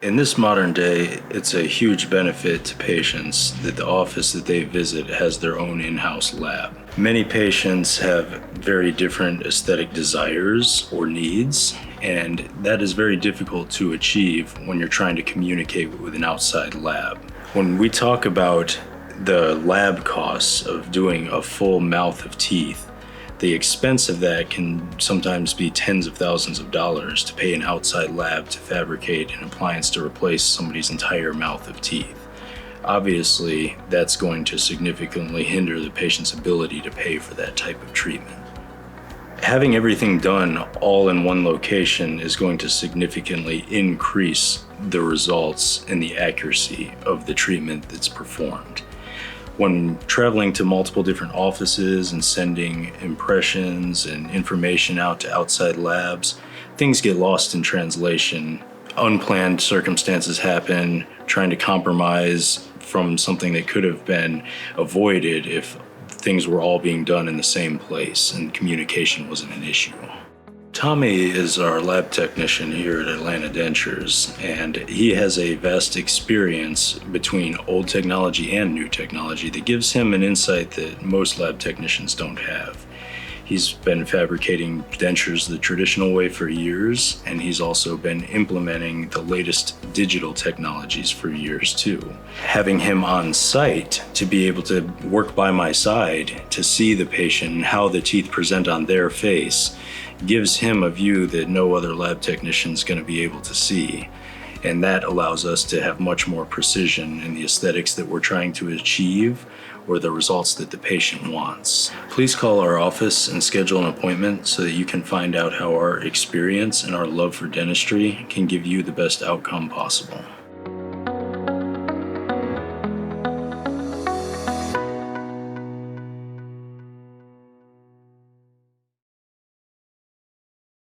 In this modern day, it's a huge benefit to patients that the office that they visit has their own in-house lab. Many patients have very different aesthetic desires or needs, and that is very difficult to achieve when you're trying to communicate with an outside lab. When we talk about the lab costs of doing a full mouth of teeth, the expense of that can sometimes be tens of thousands of dollars to pay an outside lab to fabricate an appliance to replace somebody's entire mouth of teeth. Obviously, that's going to significantly hinder the patient's ability to pay for that type of treatment. Having everything done all in one location is going to significantly increase the results and the accuracy of the treatment that's performed. When traveling to multiple different offices and sending impressions and information out to outside labs, things get lost in translation. Unplanned circumstances happen, trying to compromise from something that could have been avoided if things were all being done in the same place and communication wasn't an issue. Tommy is our lab technician here at Atlanta Dentures, and he has a vast experience between old technology and new technology that gives him an insight that most lab technicians don't have. He's been fabricating dentures the traditional way for years, and he's also been implementing the latest digital technologies for years too. Having him on site to be able to work by my side to see the patient and how the teeth present on their face gives him a view that no other lab technician is going to be able to see. And that allows us to have much more precision in the aesthetics that we're trying to achieve or the results that the patient wants. Please call our office and schedule an appointment so that you can find out how our experience and our love for dentistry can give you the best outcome possible.